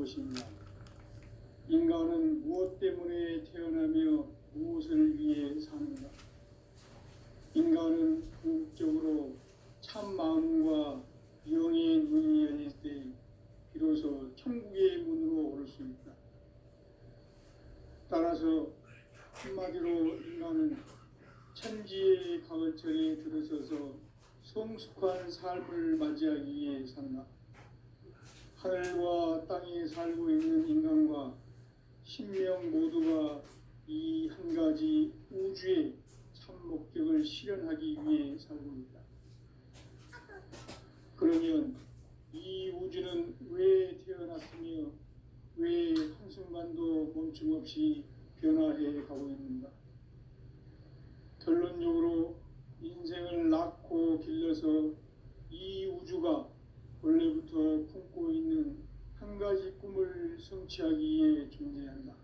무엇이냐? 인간은 무엇 때문에 태어나며 무엇을 위해 사는가? 인간은 궁극적으로 참 마음과 영의 눈이 열릴 때 비로소 천국의 문으로 오를 수 있다. 따라서 한마디로 인간은 천지의 가을철에 들어서서 성숙한 삶을 맞이하기 위해 산다. 하늘과 땅에 살고 있는 인간과 신명 모두가 이 한 가지 우주의 참 목적을 실현하기 위해 살고 있다. 그러면 이 우주는 왜 태어났으며 왜 한순간도 멈춤 없이 변화해 가고 있는가? 결론적으로 인생을 낳고 길러서 이 우주가 원래부터 품고 있는 한 가지 꿈을 성취하기 위해 존재한다.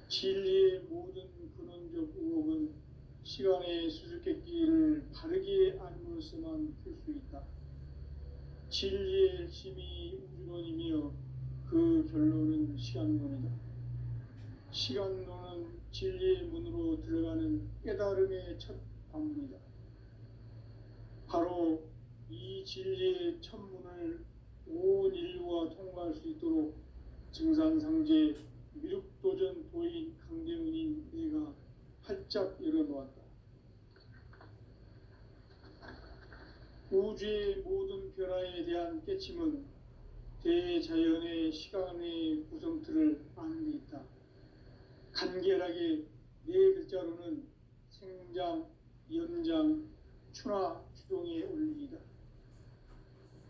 진리의 모든 근원적 의혹은 시간의 수수께끼를 바르게 알므로서만 풀 수 있다. 진리의 핵심이 우주론이며 그 결론은 시간론이다. 시간론은 진리의 문으로 들어가는 깨달음의 첫 방문이다. 바로 이 진리의 첫 문을 온 인류가 통과할 수 있도록 증산상제 미륵도전 도인 강대문인 내가 활짝 열어놓았다. 우주의 모든 변화에 대한 깨침은 대자연의 시간의 구성틀을 아는 데 있다. 간결하게 네 글자로는 생장, 연장, 추나 추동의 원리이다.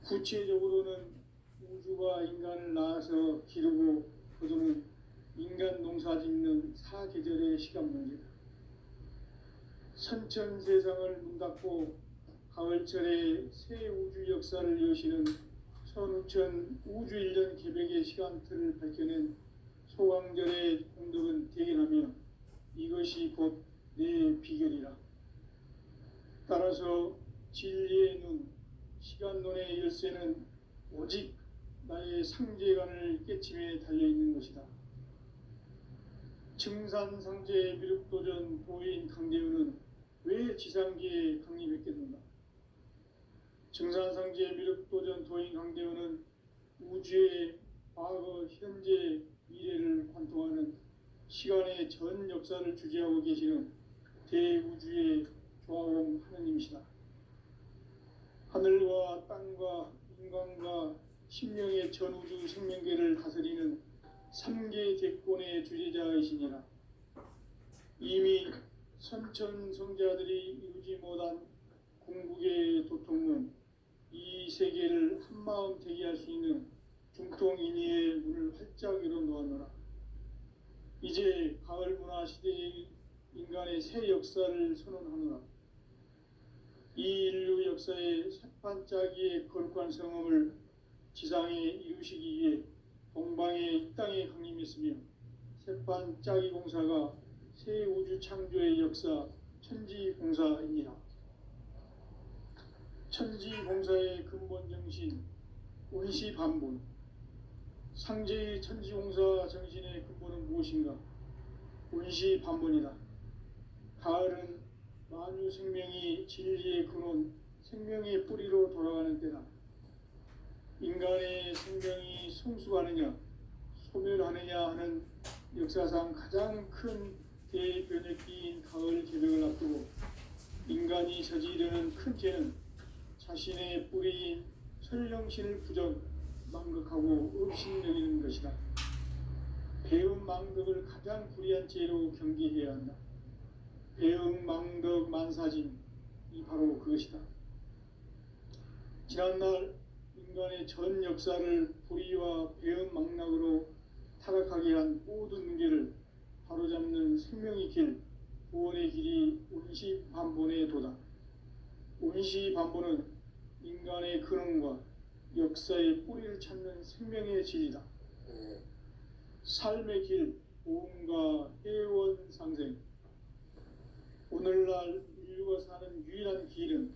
구체적으로는 우주가 인간을 낳아서 기르고 거두는 인간 농사 짓는 사계절의 시간 문제다. 선천세상을 문닫고 가을철에 새 우주 역사를 여시는 선우천 우주일년 개벽의 시간틀을 밝혀낸 소강절의 공덕은 대견하며 이것이 곧 내 비결이라. 따라서 진리의 눈, 시간론의 열쇠는 오직 나의 상제관을 깨침에 달려있는 것이다. 증산상제 미륵도전 도인 강대우는 왜 지상계에 강림했겠는가? 증산상제 미륵도전 도인 강대우는 우주의 과거, 현재, 미래를 관통하는 시간의 전 역사를 주재하고 계시는 대우주의 조화원 하느님이시다. 하늘과 땅과 인간과 신명의 전우주 생명계를 다스리는 3계 대권의 주재자이시니라. 이미 선천성자들이 이루지 못한 궁극의 도통문, 이 세계를 한마음 되게 할 수 있는 중통인의의 문을 활짝 열어놓았노라. 이제 가을 문화 시대의 인간의 새 역사를 선언하노라. 이 인류 역사의 새반짝이의 거룩한 성험을 지상에 이루시기 위해 동방의 이 땅에 강림했으며 새반짝이 공사가 새 우주 창조의 역사 천지공사이니라. 천지공사의 근본 정신 운시반본. 상제의 천지공사 정신의 근본은 무엇인가? 운시반본이다. 가을은 만유 생명이 진리의 근원, 생명의 뿌리로 돌아가는 때다. 인간의 생명이 성숙하느냐, 소멸하느냐 하는 역사상 가장 큰 대변혁기인 가을 개벽을 앞두고 인간이 저지르는 큰 죄는 자신의 뿌리인 설령신을 부정, 망극하고 업신여기는 것이다. 배움 망덕을 가장 불의한 죄로 경계해야 한다. 배움 망덕 만사진, 이 바로 그것이다. 지난날 인간의 전 역사를 불의와 배움 망락으로 타락하게 한 모든 문제를 바로잡는 생명의 길, 구원의 길이 운시반본의 도다. 운시반본은 인간의 근원과 역사의 뿌리를 찾는 생명의 진리다. 삶의 길, 보험과 해원상생. 오늘날 인류가 사는 유일한 길은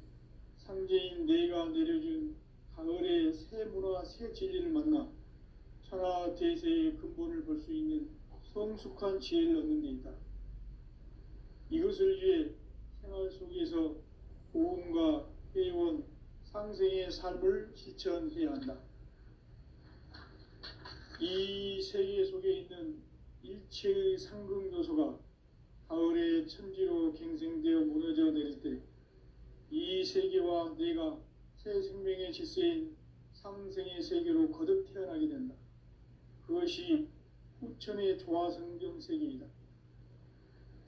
상제인 내가 내려준 가을의 새 문화, 새 진리를 만나 성숙한 지혜를 얻는 데 있다. 이것을 위해 생활 속에서 고음과 회원, 상생의 삶을 실천해야 한다. 이 세계 속에 있는 일체의 상극 요소가 가을의 천지로 갱생되어 무너져 내릴 때 이 세계와 내가 새 생명의 질서인 상생의 세계로 거듭 태어나게 된다. 그것이 후천의 조화성경 세계이다.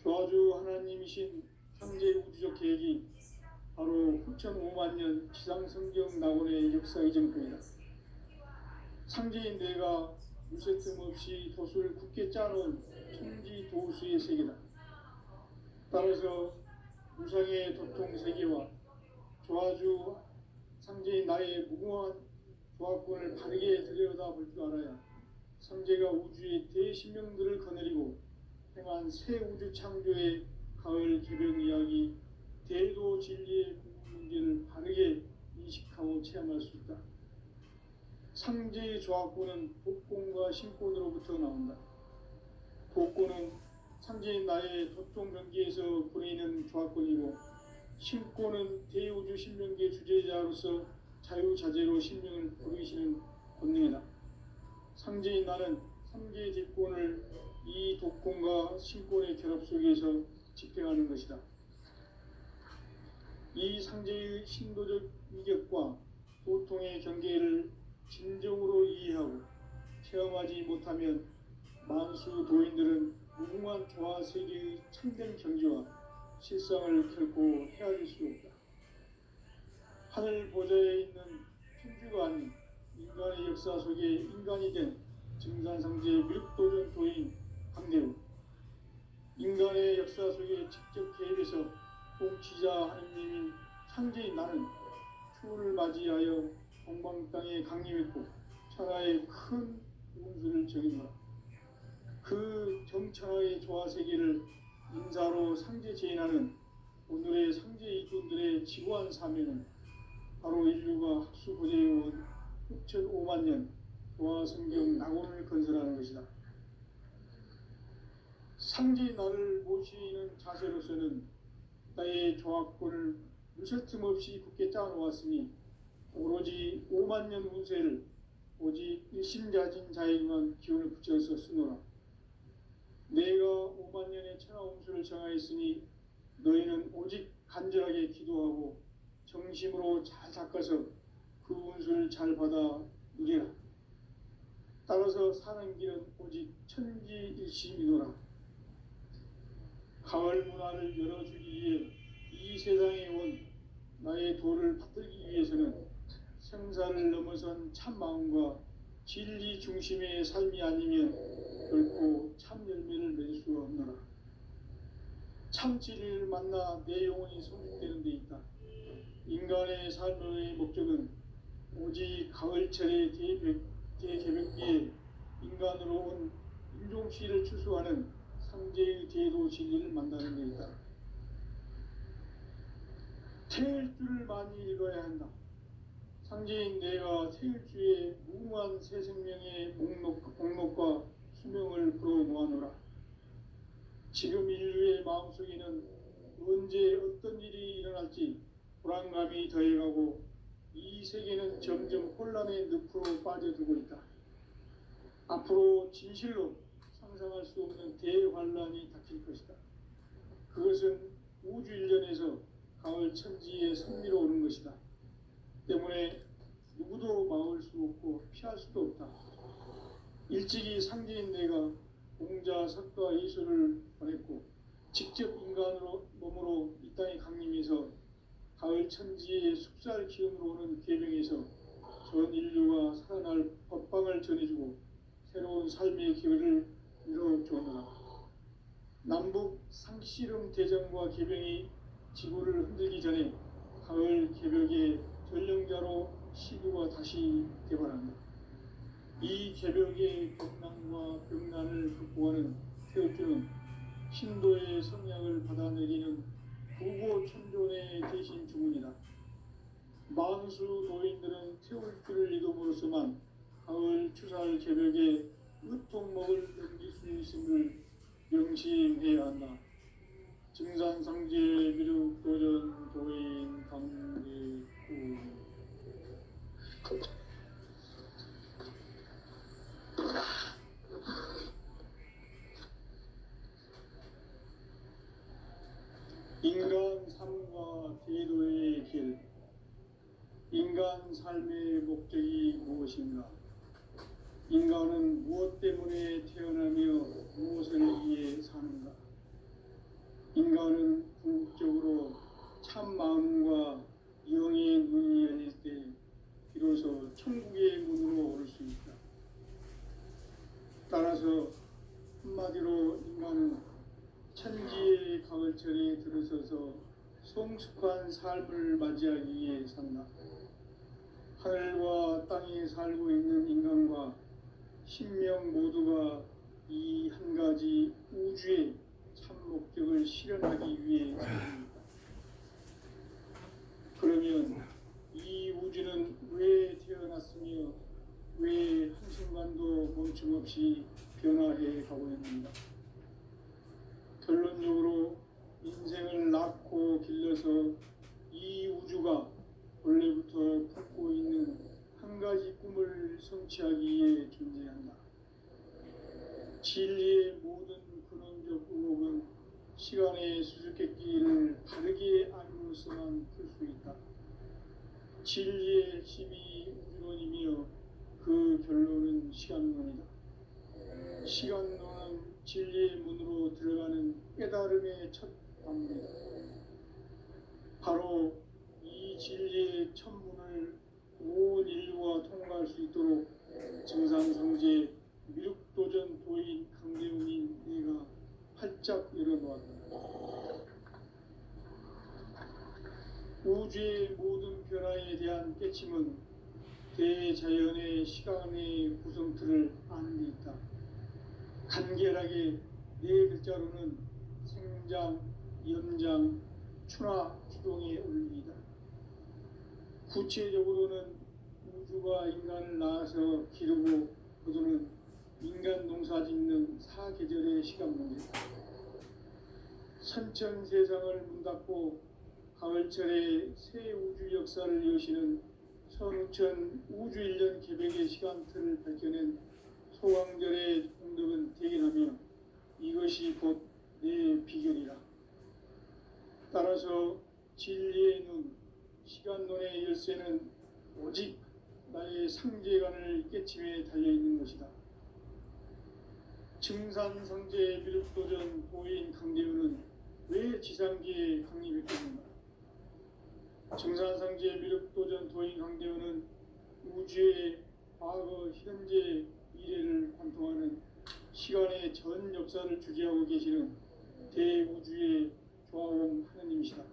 조화주 하나님이신 창제 우주적 계획이 바로 후천 5만 년 지상성경 낙원의 역사 이정표이다. 상제인 내가 무쇠 틈 없이 도수를 굳게 짜놓은 천지 도수의 세계다. 따라서 무상의 도통 세계와 조화주 상제인 나의 무궁한 조화권을 바르게 들여다볼 줄 알아야 상제가 우주의 대신명들을 거느리고 행한 새 우주 창조의 가을 개변 이야기, 대도 진리의 궁극 문제를 바르게 인식하고 체험할 수 있다. 상제의 조화권은 복권과 신권으로부터 나온다. 복권은 상제인 나의 도통 변기에서 보내는 조화권이고, 신권은 대우주 신명계 주제자로서 자유자재로 신명을 부르시는 권능이다. 상제인 나는 3개의 대권을 이 독권과 신권의 결합 속에서 집행하는 것이다. 이 상제의 신도적 위격과 도통의 경계를 진정으로 이해하고 체험하지 못하면 만수 도인들은 무궁한 조화 세계의 참된 경지와 실상을 결코 헤아릴 수 없다. 하늘 보좌에 있는 천주가 아닌 인간의 역사 속에 인간이 된 증산상제 밀도전 도인 강대우, 인간의 역사 속에 직접 개입해서 통치자 하느님인 창제인 나는 추운을 맞이하여 동방 땅에 강림했고 천하의 큰 운수를 정해놓아 그 정천하의 조화 세계를 인사로 상제 제인하는 오늘의 상제 일꾼들의 지구한 사명은 바로 인류가 학수 보재해온 6,5만 년 조화 성경 낙원을 건설하는 것이다. 상제 나를 모시는 자세로서는 나의 조화권을 무쇠틈 없이 굳게 짜놓았으니 오로지 5만 년 운세를 오직 일심자진 자에게만 기운을 붙여서 쓰노라. 내가 5만 년의 천하 운수를 정하였으니 너희는 오직 간절하게 기도하고 정심으로 잘 닦아서 그 운수를 잘 받아 누리라. 따라서 사는 길은 오직 천지일심이노라. 가을 문화를 열어주기 위해 이 세상에 온 나의 도를 받들기 위해서는 생사를 넘어선 참 마음과 진리 중심의 삶이 아니면 결코 참 열매를 맺을 수 없노라. 참 진리를 만나 내 영혼이 성숙되는 데 있다. 인간의 삶의 목적은 오직 가을철의 대개벽기에 인간으로 온 인종시를 추수하는 상제의 대도 진리를 만나는 데 있다. 태일주를 많이 읽어야 한다. 상제인 내가 태일주의 무궁한 새 생명의 목록과 수명을 풀어 모아놓으라. 지금 인류의 마음속에는 언제 어떤 일이 일어날지 불안감이 더해가고 이 세계는 점점 혼란의 늪으로 빠져들고 있다. 앞으로 진실로 상상할 수 없는 대환란이 닥칠 것이다. 그것은 우주 일련에서 가을 천지의 선미로 오는 것이다. 때문에 누구도 막을 수 없고 피할 수도 없다. 일찍이 상제인 내가 공자, 석가, 예수를 보냈고 직접 인간으로 몸으로 이 땅에 강림해서 가을 천지의 숲살 기운으로 오는 계명에서 전 인류가 살아날 법방을 전해주고 새로운 삶의 기회를 이뤄주었노라. 남북 상씨름 대전과 계명이 지구를 흔들기 전에 가을 개벽의 전령자로 시구가 다시 개발한다. 이 개벽의 벽난과 벽난을 극복하는 태울주는 신도의 성약을 받아내리는 부고천존의 대신 주문이다. 만수 도인들은 태울주를 이름으로서만 가을 추살 개벽의 으통목을 넘길 수 있음을 명심해야 한다. 증산상제 미륵 도전 도인 강대구 인간 삶과 제도의 길. 인간 삶의 목적이 무엇인가? 인간은 무엇 때문에 태어나며 무엇을 위해 사는가? 인간은 궁극적으로 참 마음과 영의 눈이 열릴 때 비로소 천국의 문으로 오를 수 있다. 따라서 한마디로 인간은 천지의 가을철에 들어서서 성숙한 삶을 맞이하기 위해 산다. 하늘과 땅에 살고 있는 인간과 신명 모두가 이 한 가지 우주의 참 목적을 실현하기 위해 산다. 그러면 이 우주는 왜 태어났으며 왜 한순간도 멈춤없이 변화해 가고 있는가? 결론적으로 인생을 낳고 길러서 이 우주가 원래부터 품고 있는 한 가지 꿈을 성취하기 위해 존재한다. 진리의 모든 근원적 의혹은 시간의 수수께끼를 다르게 알고서만 풀 수 있다. 진리의 핵심이 우주론이며 그 결론은 시간론이다. 시간론은 진리의 문으로 들어가는 깨달음의 첫 방문이다. 바로 이 진리의 첫 문을 온 인류가 통과할 수 있도록 증산성제 미륵도전 도인 강대웅인 내가 활짝 열어놓았다. 우주의 모든 변화에 대한 깨침은 대자연의 시간의 구성틀을 아는 데 있다. 간결하게 네 글자로는 생장, 연장, 추나 주동의 원리이다. 구체적으로는 우주가 인간을 낳아서 기르고 거두는 인간 농사 짓는 사계절의 시간 문제다. 선천 세상을 문 닫고 가을철에 새 우주 역사를 여시는 선우천 우주 1년 개백의 시간틀을 밝혀낸 소강절의 공덕은 대견하며 이것이 곧 내 비결이라. 따라서 진리의 눈, 시간론의 열쇠는 오직 나의 상제관을 깨침에 달려있는 것이다. 증산상제 미륵도전 도인 강대우는 왜 지상기에 강림했겠는가? 증산상제 미륵도전 도인 강대우는 우주의 과거, 현재, 미래를 관통하는 시간의 전 역사를 주재하고 계시는 대우주의 조화원 하느님이시다.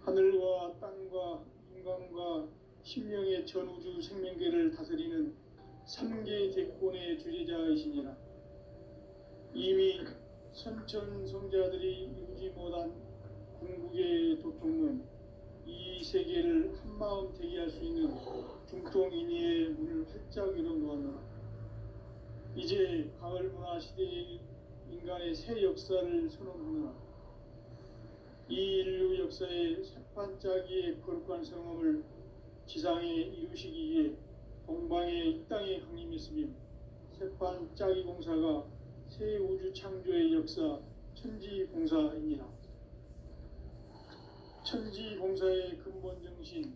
하늘과 땅과 인간과 신명의 전우주 생명계를 다스리는 3개 대권의 주제자이시니라. 이미 선천성자들이 이루지 못한 궁극의 도통론, 이 세계를 한마음 되게 할 수 있는 중통인의의 문을 활짝 열어놓았노라. 이제 가을 문화 시대의 인간의 새 역사를 선언하노라. 이 인류 역사의 새판짜기의 거룩한 성험을 지상에 이루시기 위해 동방의 이 땅에 강림했으며 새판짜기 공사가 새 우주 창조의 역사 천지봉사이니라. 천지봉사의 근본 정신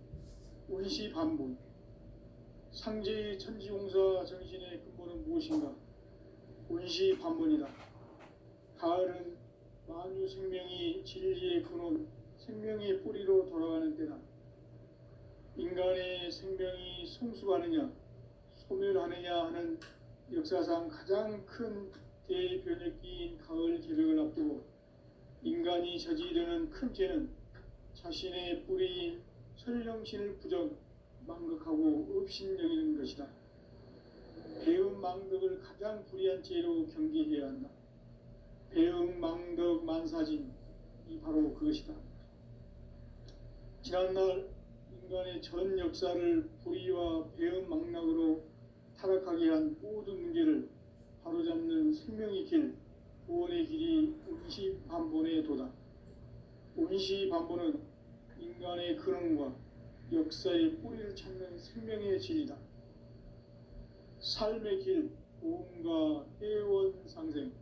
운시반분. 상제의 천지봉사 정신의 근본은 무엇인가? 운시반분이다. 가을은 만유 생명이 진리의 근원, 생명의 뿌리로 돌아가는 때다. 인간의 생명이 성숙하느냐, 소멸하느냐 하는 역사상 가장 큰 대변혁기인 가을 개벽을 앞두고 인간이 저지르는 큰 죄는 자신의 뿌리인 설령신을 부정, 망극하고 업신여기는 것이다. 배음 망덕을 가장 불의한 죄로 경계해야 한다. 배음 망덕 만사진, 이 바로 그것이다. 지난날 인간의 전 역사를 불의와 배음 망락으로 타락하게 한 모든 문제를 바로잡는 생명의 길, 구원의 길이 운시반본에 도다. 운시반본은 인간의 근원과 역사의 뿌리를 찾는 생명의 진리다. 삶의 길, 구원과 회원 상생.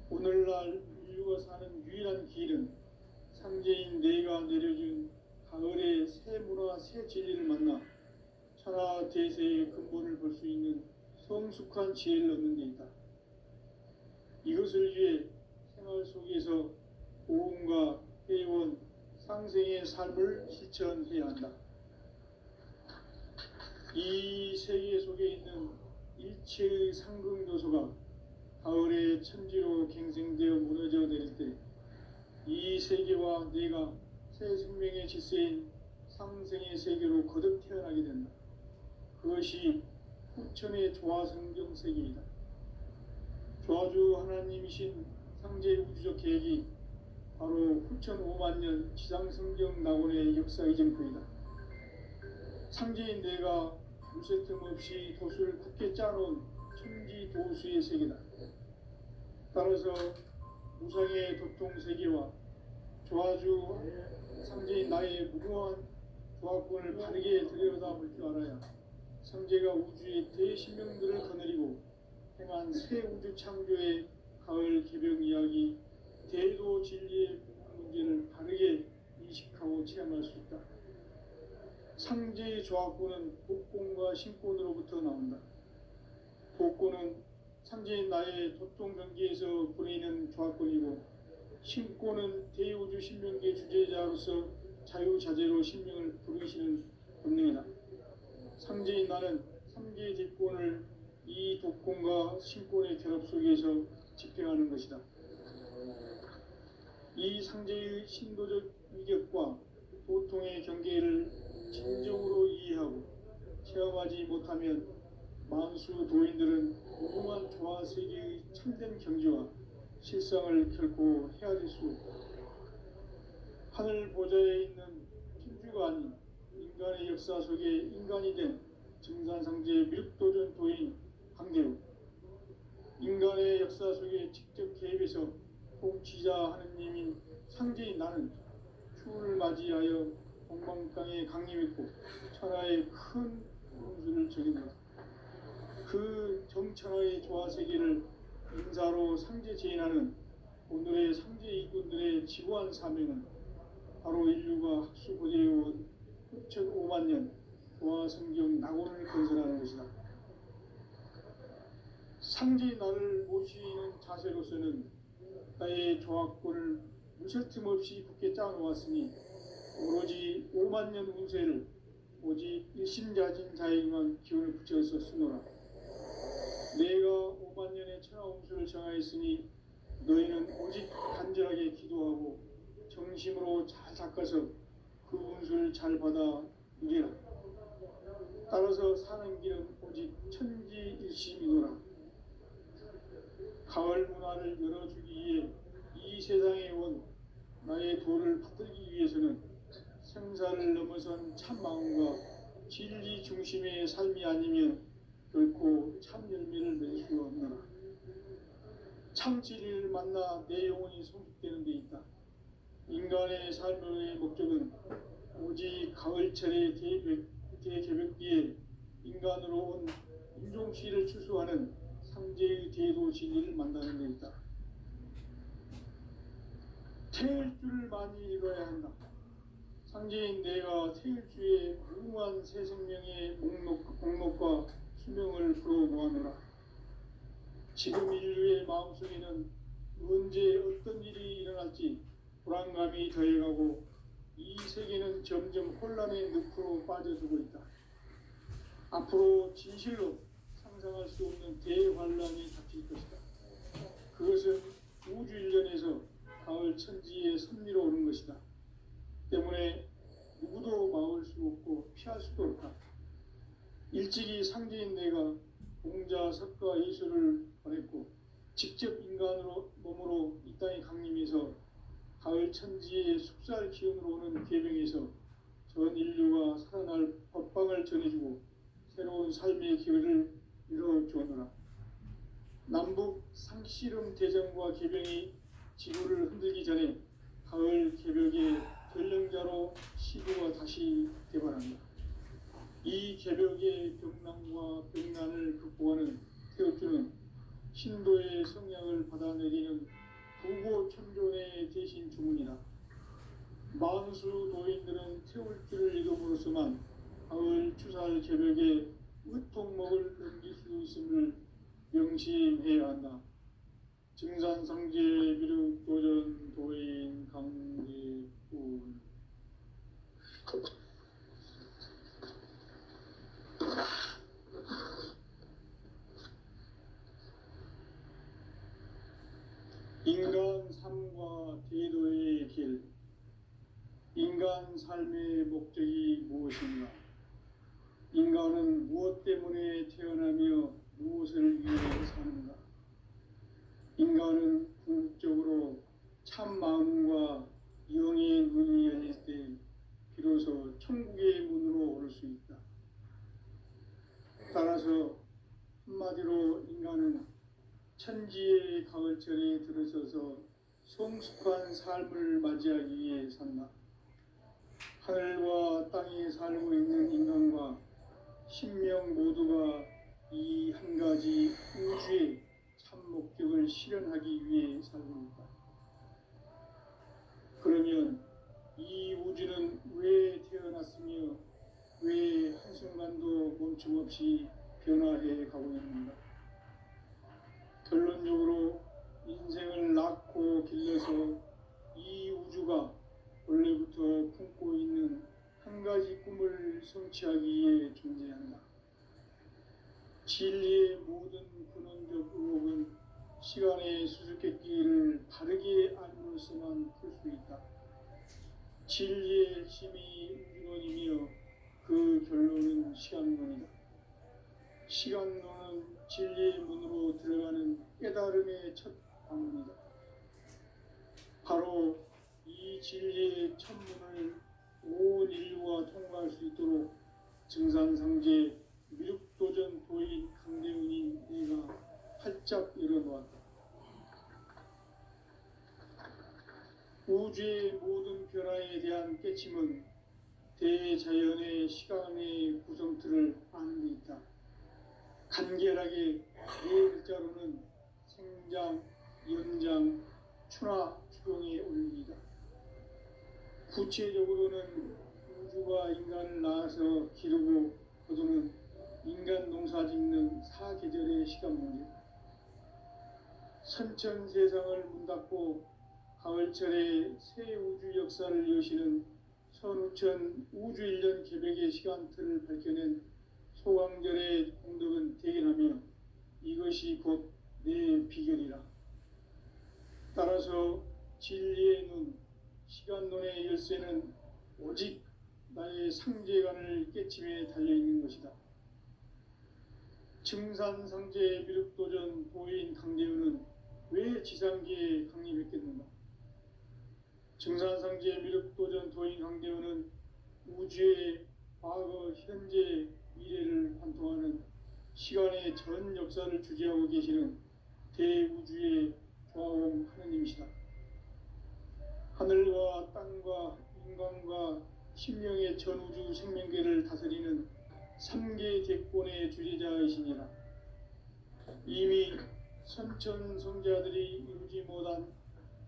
오늘날 인류가 사는 유일한 길은 상제인 내가 내려준 가을의 새 문화, 새 진리를 만나 천하 대세의 근본을 볼 수 있는 성숙한 지혜를 얻는 데 있다. 이것을 위해 생활 속에서 보험과 회원, 상생의 삶을 실천해야 한다. 이 세계 속에 있는 일체의 상승도소가 가을의 천지로 갱생되어 무너져 내릴 때 이 세계와 내가 새 생명의 질서인 상생의 세계로 거듭 태어나게 된다. 그것이 후천의 조화성경 세계이다. 조화주 하나님이신 상제 우주적 계획이 바로 후천 5만 년 지상성경 낙원의 역사의 쟁터이다. 상제인 내가 무쇠 틈 없이 도수를 굳게 짜놓은 천지 도수의 세계다. 따라서 무상의 도통 세계와 조화주 상제인 나의 무궁한 조화권을 바르게 들여다볼 줄 알아야 상제가 우주의 대신명들을 거느리고 행한 새 우주 창조의 가을 개벽 이야기, 대도 진리의 문제를 바르게 인식하고 체험할 수 있다. 상제의 조화권은 복권과 신권으로부터 나온다. 복권은 상제인 나의 도통 경계에서 보내는 조화권이고, 신권은 대우주 신명계 주제자로서 자유자재로 신명을 부르시는 본능이다. 상제인 나는 3개의 뒷권을 이 독권과 신권의 결합 속에서 집행하는 것이다. 이 상제의 신도적 위격과 도통의 경계를 진정으로 이해하고 체험하지 못하면 만수 도인들은 무궁한 조화세계의 참된 경지와 실상을 결코 헤아릴 수 없다. 하늘 보좌에 있는 천주가 아닌 인간의 역사 속에 인간이 된 증산상제 밀도전 도인 강대우, 인간의 역사 속에 직접 개입해서 통치자 하느님인 상제인 나는 추운을 맞이하여 동방땅에 강림했고 천하의 큰 운수를 정했다. 그 정천하의 조화세계를 인사로 상제 제인하는 오늘의 상제 이군들의 지구한 사명은 바로 인류가 학수고대해온 6,5만 년 조화성경 낙원을 건설하는 것이다. 상제의 나를 모시는 자세로서는 나의 조화권을 무쇠 틈 없이 굳게 짜놓았으니 오로지 5만 년 운세를 오직 일심자진 자에게만 기운을 붙여서 쓰노라. 내가 5만 년의 천하 운수를 정하였으니 너희는 오직 간절하게 기도하고 정심으로 잘 닦아서 그 운수를 잘 받아 누리라. 따라서 사는 길은 오직 천지일심이노라. 가을 문화를 열어주기 위해 이 세상에 온 나의 도를 받들기 위해서는 생사를 넘어선 참마음과 진리 중심의 삶이 아니면 결코 참 열매를 맺을 수가 없노라. 참 진리를 만나 내 영혼이 성숙되는 데 있다. 인간의 삶의 목적은 오직 가을철의 대개벽기에 인간으로 온 인종시를 추수하는 상제의 대도 진리를 만나는 데 있다. 태일주를 많이 읽어야 한다. 상제인 내가 태일주의 무궁한 새 생명의 목록과 수명을 풀어 모아노라. 지금 인류의 마음속에는 언제 어떤 일이 일어날지 불안감이 더해가고 이 세계는 점점 혼란의 늪으로 빠져들고 있다. 앞으로 진실로 상상할 수 없는 대환란이 닥칠 것이다. 그것은 우주 일련에서 가을 천지의 섭리로 오는 것이다. 때문에 누구도 막을 수 없고 피할 수도 없다. 일찍이 상제인 내가 공자, 석가, 예수를 보냈고 직접 인간으로 몸으로 이 땅에 강림해서 가을 천지의 숙살 기운으로 오는 계명에서 전 인류가 살아날 법방을 전해주고 새로운 삶의 기회를 이뤄주었노라. 남북 상씨름 대전과 개병이 지구를 흔들기 전에 가을 개벽의 결령자로 시구가 다시 개발한다. 이 개벽의 병난과 병난을 극복하는 태극주는 신도의 성량을 받아내리는 부고 천존의 대신 주문이다. 만수 도인들은 태울주를 이름으로서만 가을 추살 개벽에 으통목을 넘길 수 있음을 명심해야 한다. 증산상제 미륵 도전 도인 강제군. 인간 삶과 대도의 길. 인간 삶의 목적이 무엇인가? 인간은 무엇 때문에 태어나며 무엇을 위해 사는가? 인간은 궁극적으로 참 마음과 영의 눈이 열릴 때 비로소 천국의 문으로 오를 수 있다. 따라서 한마디로 인간은 천지의 가을철에 들어서서 성숙한 삶을 맞이하기 위해 산다. 하늘과 땅에 살고 있는 인간과 신명 모두가 이 한 가지 우주의 참 목적을 실현하기 위해 살고 있다. 그러면 이 우주는 왜 태어났으며 왜 한순간도 멈춤없이 변화해 가고 있는가? 결론적으로 인생을 낳고 길러서 이 우주가 원래부터 품고 있는 한 가지 꿈을 성취하기 위해 존재한다. 진리의 모든 근원적 의혹은 시간의 수수께끼를 바르게 알므로써만 풀 수 있다. 진리의 핵심이 우주론이며 그 결론은 시간론이다. 시간론은 진리의 문으로 들어가는 깨달음의 첫 방문이다. 바로 이 진리의 첫 문을 온 인류가 통과할 수 있도록 증산상제 미륵도전 도인 강대훈이 내가 활짝 열어놓았다. 우주의 모든 변화에 대한 깨침은 대자연의 시간의 구성틀을 아는 데 있다. 간결하게 네 글자로는 생장, 연장, 추나 추동의 원리이다. 구체적으로는 우주가 인간을 낳아서 기르고 거두는 인간 농사 짓는 사계절의 시간 문제다. 선천 세상을 문 닫고 가을철에 새 우주 역사를 여시는 선우천 우주 1년 개벽의 시간틀을 밝혀낸 소강절의 공덕은 대견하며 이것이 곧 내 비결이라. 따라서 진리의 눈, 시간론의 열쇠는 오직 나의 상제관을 깨침에 달려있는 것이다. 증산상제 미륵도전 도인 강대훈은 왜 지상계에 강림했겠는가? 증산상제 미륵도전 도인 강대훈은 우주의 과거, 현재, 미래를 관통하는 시간의 전 역사를 주재하고 계시는 대우주의 조화원 하느님이시다. 하늘과 땅과 인간과 신명의 전우주 생명계를 다스리는 3계 대권의 주재자이시니라. 이미 선천성자들이 이루지 못한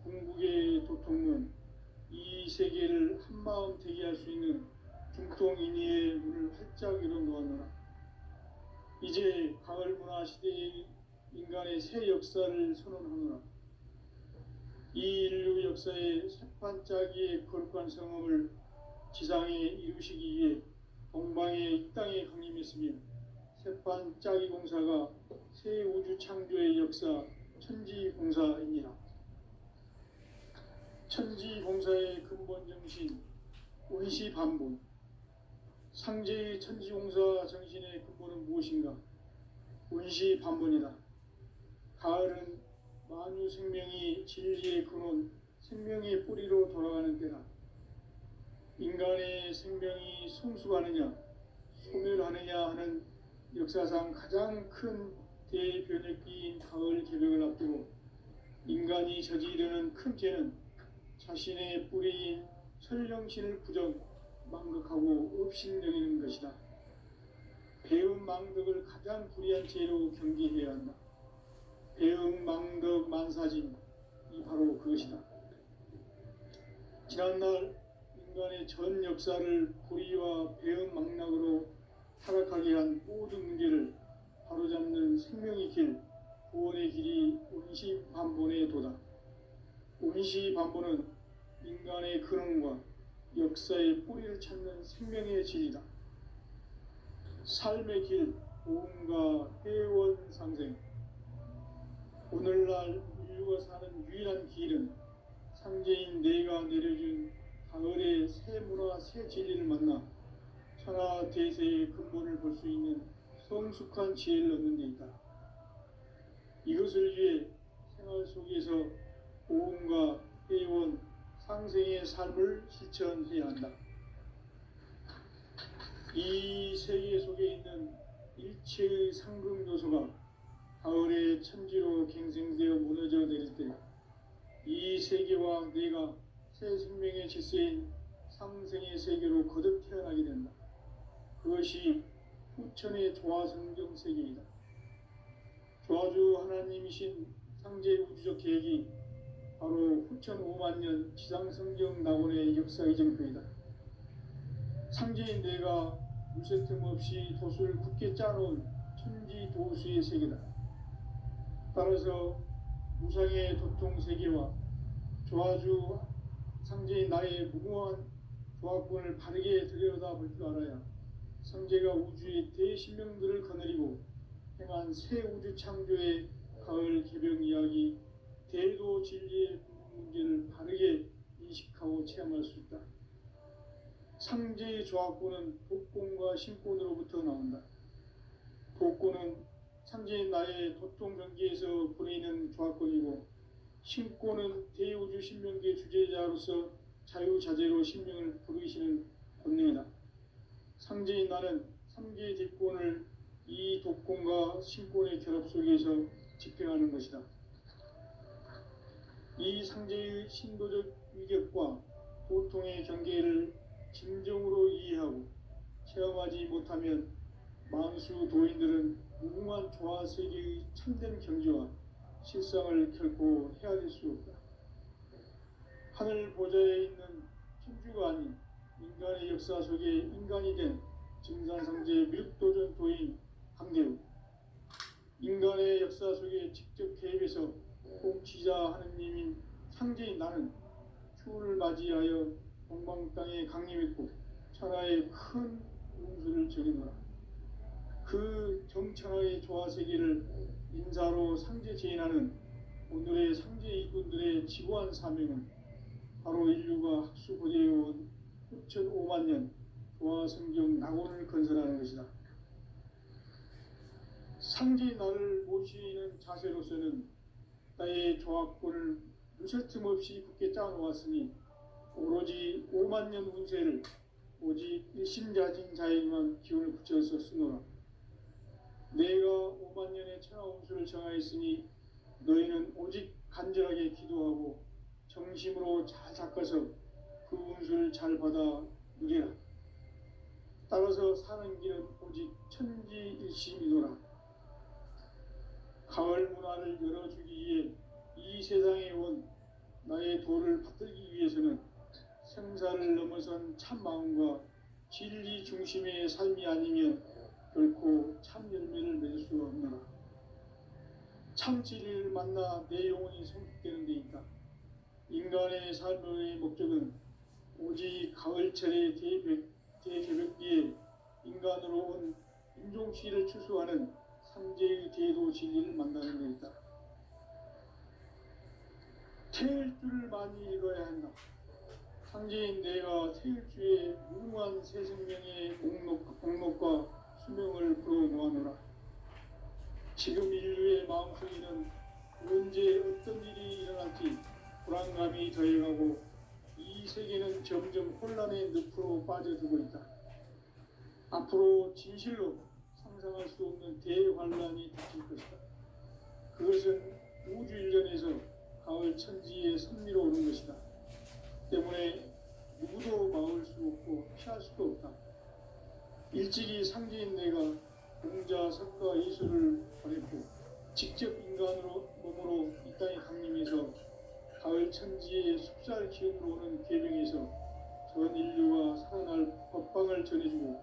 궁극의 도통은 이 세계를 한마음 되게 할 수 있는 중통인의의 문을 활짝 열어놓았노라. 이제 가을 문화 시대의 인간의 새 역사를 선언하노라. 이 인류 역사의 새판짜기의 거룩한 성험을 지상에 이루시기 위해 동방의 이 땅에 강림했으며 새판짜기 공사가 새 우주 창조의 역사 천지공사이니라. 천지공사의 근본 정신 원시반본. 상제의 천지공사 정신의 근본은 무엇인가? 원시반본이다. 가을은 만유 생명이 진리의 근원, 생명의 뿌리로 돌아가는 때다. 인간의 생명이 성숙하느냐, 소멸하느냐 하는 역사상 가장 큰 대변혁기인 가을 개벽을 앞두고 인간이 저지르는 큰 죄는 자신의 뿌리인 설령신을 부정 망극하고 업신여기는 것이다. 배음 망덕을 가장 불의한 죄로 경계해야 한다. 배음 망덕 만사짐이 바로 그것이다. 지난날 인간의 전 역사를 불의와 배음 망락으로 타락하게 한 모든 문제를 바로잡는 생명의 길, 구원의 길이 온시반본에 도다. 온시반본은 인간의 근원과 역사의 뿌리를 찾는 생명의 진리다. 삶의 길, 보험과 회원 상생. 오늘날 인류가 사는 유일한 길은 상제인 내가 내려준 가을의 새 문화, 새 진리를 만나 천하 대세의 근본을 볼 수 있는 성숙한 지혜를 얻는 데 있다. 이것을 위해 생활 속에서 보험과 회원, 상생의 삶을 실천해야 한다. 이 세계 속에 있는 일체의 상금 요소가 가을의 천지로 갱생되어 무너져 내릴 때 이 세계와 내가 새 생명의 질서인 상생의 세계로 거듭 태어나게 된다. 그것이 후천의 조화성경 세계이다. 조화주 하나님이신 상제 우주적 계획이 바로 후천 5만 년 지상성경 낙원의 역사의 정표이다. 상제인 내가 물새 틈 없이 도수를 굳게 짜놓은 천지 도수의 세계다. 따라서 무상의 도통 세계와 조화주 상제인 나의 무궁한 조화권을 바르게 들여다볼 줄 알아야 상제가 우주의 대신명들을 거느리고 행한 새 우주 창조의 가을 개벽 이야기, 대도 진리의 문제를 바르게 인식하고 체험할 수 있다. 상제의 조화권은 독권과 신권으로부터 나온다. 독권은 상제인 나의 도통 경계에서 보내는 조화권이고, 신권은 대우주 신명계 주제자로서 자유자재로 신명을 부르시는 권능이다. 상제인 나는 3개의 대권을 이 독권과 신권의 결합 속에서 집행하는 것이다. 이 상제의 신도적 위격과 도통의 경계를 진정으로 이해하고 체험하지 못하면 만수 도인들은 무궁한 조화세계의 참된 경지와 실상을 결코 헤아릴 수 없다. 하늘 보좌에 있는 천주가 아닌 인간의 역사 속에 인간이 된 증산상제 미륵도전 도인 강대우, 인간의 역사 속에 직접 개입해서 공치자 하느님인 상제인 나는 추운을 맞이하여 동방 땅에 강림했고 천하의 큰 운수를 저리노라. 그 정천하의 조화세계를 인사로 상제 제인하는 오늘의 상제 이꾼들의 지고한 사명은 바로 인류가 학수고대해온 후천 5만 년 조화성경 낙원을 건설하는 것이다. 상제 나를 모시는 자세로서는 나의 조화권을 무쇠 틈 없이 굳게 짜놓았으니 오로지 5만 년 운세를 오직 일심자진 자에게만 기운을 붙여서 쓰노라. 내가 5만 년의 천하 운수를 정하였으니 너희는 오직 간절하게 기도하고 정심으로 잘 닦아서 그 운수를 잘 받아 누리라. 따라서 사는 길은 오직 천지일심이노라. 가을 문화를 열어주기 위해 이 세상에 온 나의 도를 받들기 위해서는 생사를 넘어선 참 마음과 진리 중심의 삶이 아니면 결코 참 열매를 맺을 수가 없노라. 참 진리를 만나 내 영혼이 성숙되는 데 있다. 인간의 삶의 목적은 오직 가을철의 대개벽기에 인간으로 온 인종시를 추수하는 상제의 대도 진리를 만나는 데 있다. 태일 줄을 많이 읽어야 한다. 상제인 내가 태일주의 무궁한 새 생명의 목록과 수명을 불어모아노라. 지금 인류의 마음속에는 언제 어떤 일이 일어날지 불안감이 더해가고 이 세계는 점점 혼란의 늪으로 빠져들고 있다. 앞으로 진실로 상상할 수 없는 대환란이 닥칠 것이다. 그것은 우주 일련에서 가을 천지의 섭리로 오는 것이다. 때문에 누구도 막을 수 없고 피할 수도 없다. 일찍이 상제인 내가 공자, 석가, 이수를 보냈고 직접 인간으로 몸으로 이 땅에 강림해서 가을 천지의 숲살 기운으로 오는 계명에서 전 인류가 살아날 법방을 전해주고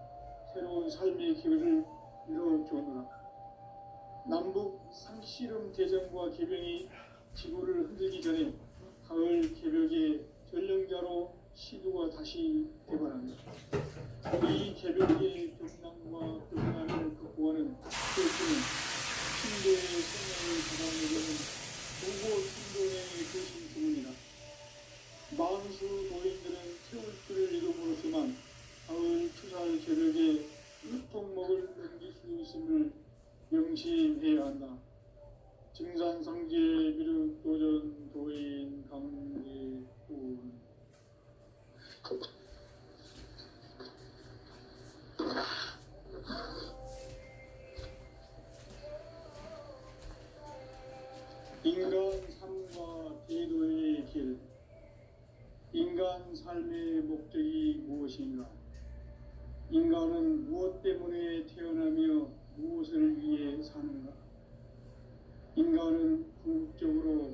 새로운 삶의 기회를 이뤄주노라. 남북 상씨름 대전과 계명이 지구를 흔들기 전에 가을 개벽의 전령자로 시두가 다시 되관합니다. 이 개벽의 병난과 병난을 극복하는 그것은 신도의 생명을 받아내려는 무고 신도의 교신 주문이다. 만수 노인들은 태울 줄을 이름으로서만 가을 추살 개벽에 유통목을 넘길 수 있음을 명심해야 한다. 증산상제 미륵 도전 도인 강제군 인간 삶과 대도의 길. 인간 삶의 목적이 무엇인가? 인간은 무엇 때문에 태어나며 무엇을 위해 사는가? 인간은 궁극적으로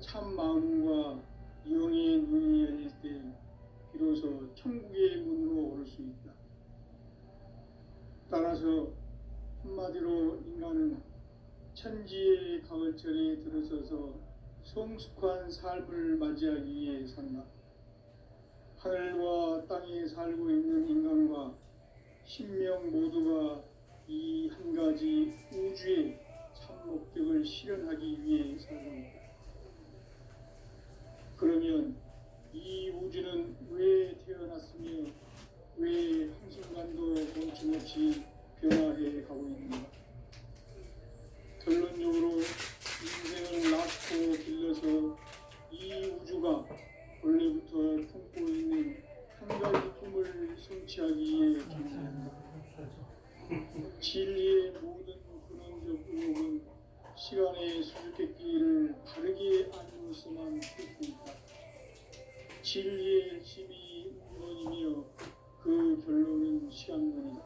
참 마음과 영의 눈이 열릴 때 비로소 천국의 문으로 오를 수 있다. 따라서 한마디로 인간은 천지의 가을철에 들어서서 성숙한 삶을 맞이하기 위해 산다. 하늘과 땅에 살고 있는 인간과 신명 모두가 이 한 가지 우주의 참 목적을 실현하기 위해 살고 있다. 그러면 이 우주는 왜 태어났으며 왜 한순간도 멈춤없이 변화해 가고 있는가? 결론적으로 인생을 낳고 길러서 이 우주가 원래부터 품고 있는 한 가지 꿈을 성취하기 위해 존재한다. 진리의 모든 근원적 의혹은 시간의 수수께끼를 바르게 알고서만 풀 수 있다. 진리의 핵심이 우주론이며 그 결론은 시간론이다.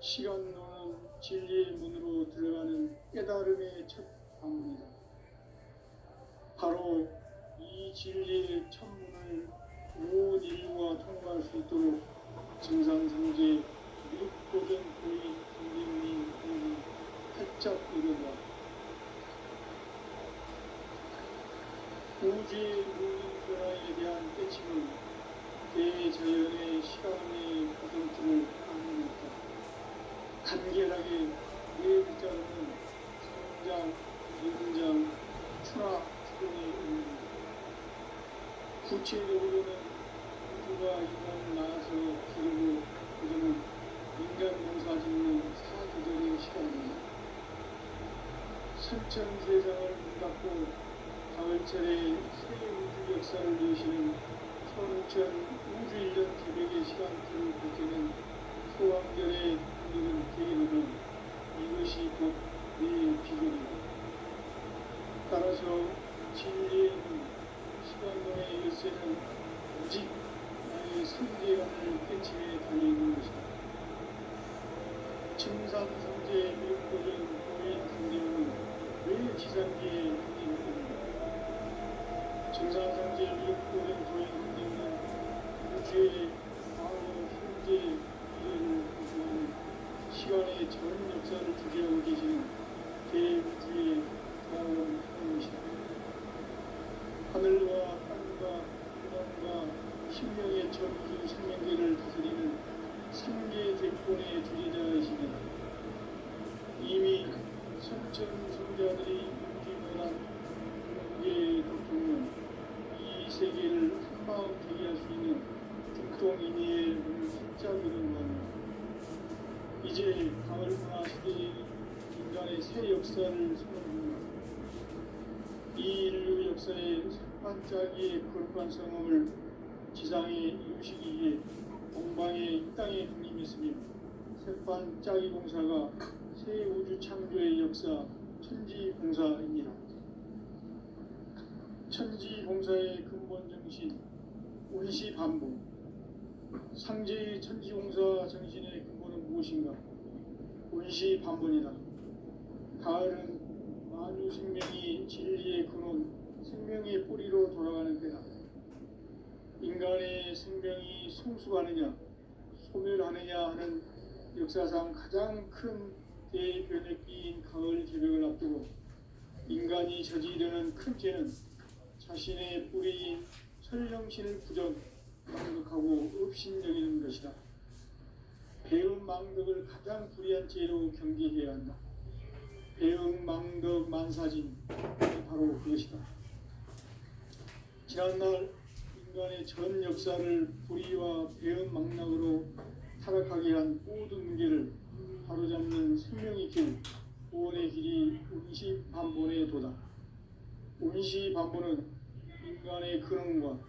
시간론은 진리의 문으로 들어가는 깨달음의 첫 방문이다. 바로 이 진리의 첫문을 온 인류가 통과할 수 있도록 증상상제 미륵도전 고인 강림이 활짝 이른다. 우주의 모든 변화에 대한 깨침은 대자연의 시간의 구성틀을 강림했다. 간결하게 네 글자로는 성장, 연장, 추락, 추동의 의미입니다. 구체적으로는 우주가 인간을 낳아서 기르고 그저는 인간 농사 짓는 사계절의 시간입니다. 선천 세상을 문 닫고 가을철에 새 우주 역사를 이으시는 선천 우주 일년 개벽의 시간표를 밝히는 소왕절의 이른 계획은 이것이 곧 내 비전이다. 따라서 진리의 시간론의 열쇠는 오직 나의 선제관을 깨침에 달려있는 것이다. 증산상제 미륵도전 고인 강림은 왜 지상계에 강림했는가? 증산상제 미륵도전 고인 강림은 우주의 과거, 현재, 미래를 구성하는 시간의 전 역사를 주재하고 계시는 대우주의 다음 것이다. 하늘과 땅과 인간과 신명의 전우주 생명계를 다스리는 3계 대권의 주제자이시며 이미 선천성자들이 인기문한 공개의 독통은 이 세계를 한마음 되게 할 수 있는 중통인의의 문을 활짝 여는 겁니다. 이제 가을 문화 시대의 인간의 새 역사를 선언합니다. 이 인류 역사의 반짝이의 거룩한 성음을 지상에 이루시기 위해 동방의 이 땅에 강림했으며 태판 짜기 공사가 새 우주 창조의 역사 천지봉사입니다. 천지봉사의 근본 정신 원시반복. 상제의 천지봉사 정신의 근본은 무엇인가? 원시반복이다. 가을은 만유 생명이 진리의 근원, 생명의 뿌리로 돌아가는 때다. 인간의 생명이 성숙하느냐 소멸하느냐 하는 역사상 가장 큰 대변혁기인 가을 개벽을 앞두고 인간이 저지르는 큰 죄는 자신의 뿌리인 설령신을 부정망덕하고 업신여기는 것이다. 배은망덕을 가장 불의한 죄로 경계해야 한다. 배은망덕 만사진 바로 그것이다. 지난날 인간의 전 역사를 불의와 배은망락으로 타락하게 한 모든 문제를 바로잡는 생명의 길, 구원의 길이 운시반본의 도다. 운시반본은 인간의 근원과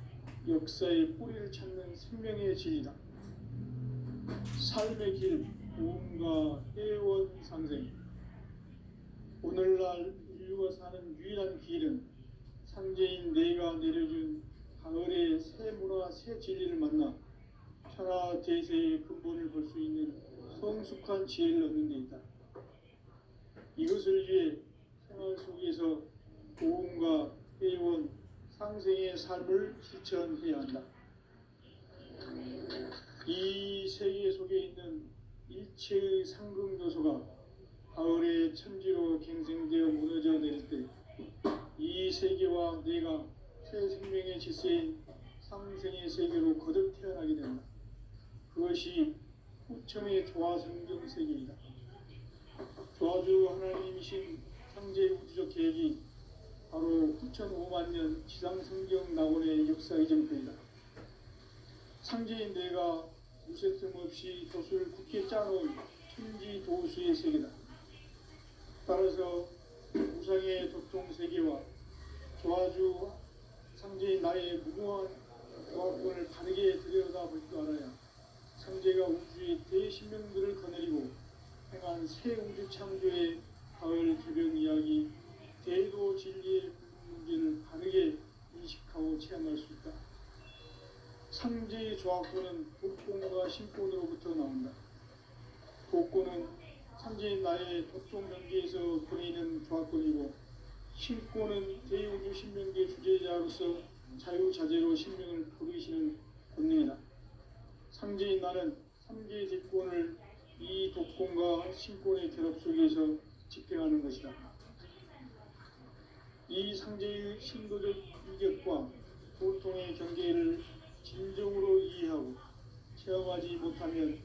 역사의 뿌리를 찾는 생명의 진리다. 삶의 길, 구원과 해원 상생. 오늘날 인류가 사는 유일한 길은 상제인 내가 내려준 가을의 새 문화, 새 진리를 만나 천하 대세의 근본을 볼 수 있는 성숙한 지혜를 얻는 데 있다. 이것을 위해 생활 속에서 고음과 회원, 상생의 삶을 실천해야 한다. 이 세계 속에 있는 일체의 상금 요소가 가을의 천지로 갱생되어 무너져 내릴 때 이 세계와 내가 새 생명의 질서인 상생의 세계로 거듭 태어나게 된다. 그것이 후천의 조화성경 세계이다. 조화주 하나님이신 창제 우주적 계획이 바로 후천 5만 년 지상성경 낙원의 역사 이정표이다. 창제인 내가 무쇠틈 없이 돛을 굳게 짜놓은 천지 도수의 세계다. 따라서 우상의 도통 세계와 조화주 창제인 나의 무궁한 조합권을 다르게 들여다볼 줄 알아야 창제가 우주의 대신명들을 거느리고 행한 새 우주 창조의 가을 개벽 이야기, 대도 진리의 문제를 바르게 인식하고 체험할 수 있다. 상제의 조합권은 독권과 신권으로부터 나온다. 독권은 창제인 나의 도통 경계에서 보내는 조합권이고, 신권은 대우주 신명계 주제자로서 자유자재로 신명을 부르시는 권능이다. 상제인 나는 삼계의 대권을 이 독권과 신권의 결합 속에서 집행하는 것이다. 이 상제의 신도적 이격과 보통의 경계를 진정으로 이해하고 체험하지 못하면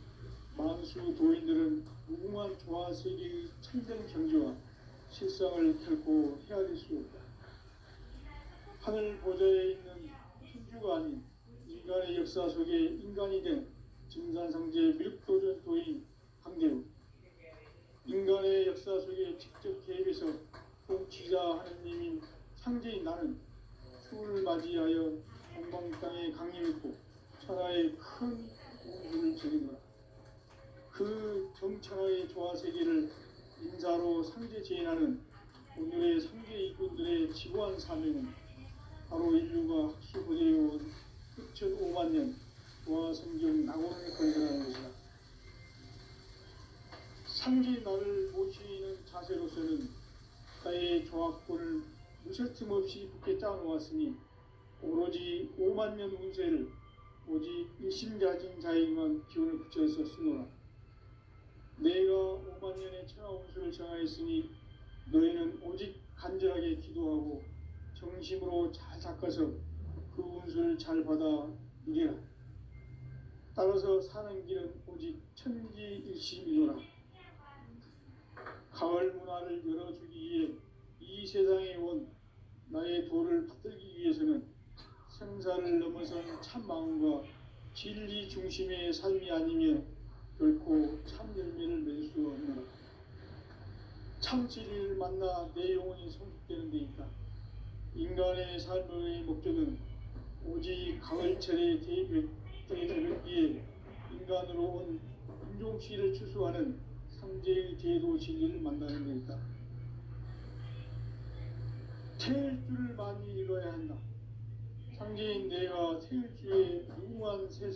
만수 도인들은 무궁한 조화세계의 참된 경지와 실상을 결코 헤아릴 수 없다. 하늘 보좌에 있는 천주가 아닌 인간의 역사 속에 인간이 된 증산상제 밀도전 도인 강대우, 인간의 역사 속에 직접 개입해서 통치자 하느님인 상제인 나는 추을 맞이하여 동방 땅에 강림했고 천하의 큰 우주를 지니노라. 그 정천하의 조화세계를 인사로 상제 제인하는 오늘의 상제 이꾼들의 지구한 사명은 바로 인류가 학수부대해온 후천 5만 년 조화성경 낙원을 건설하는 것이다. 상제 나를 모시는 자세로서는 나의 조합권을 무쇠틈 없이 굳게 짜놓았으니 오로지 5만 년 운세를 오직 일심가진 자에게만 기운을 붙여서 쓰노라. 내가 5만 년의 천하 운수를 정하였으니 너희는 오직 간절하게 기도하고 정심으로 잘 닦아서 그 운수를 잘 받아 누리라. 따라서 사는 길은 오직 천지일심이노라. 가을 문화를 열어주기 위해 이 세상에 온 나의 도를 받들기 위해서는 생사를 넘어선 참 마음과 진리 중심의 삶이 아니면 결코 참 열매를 맺을 수 없노라. 참 진리를 만나 내 영혼이 성숙되는 데 있다. 인간의 삶의 목적은 오직 가을철의 대백기에 인간으로 온 존종시를 추수하는 상제의 제도 진리를 만나는 것이다. 태일주를 많이 읽어야 한다. 상제인 내가 태일주의 무궁한 세상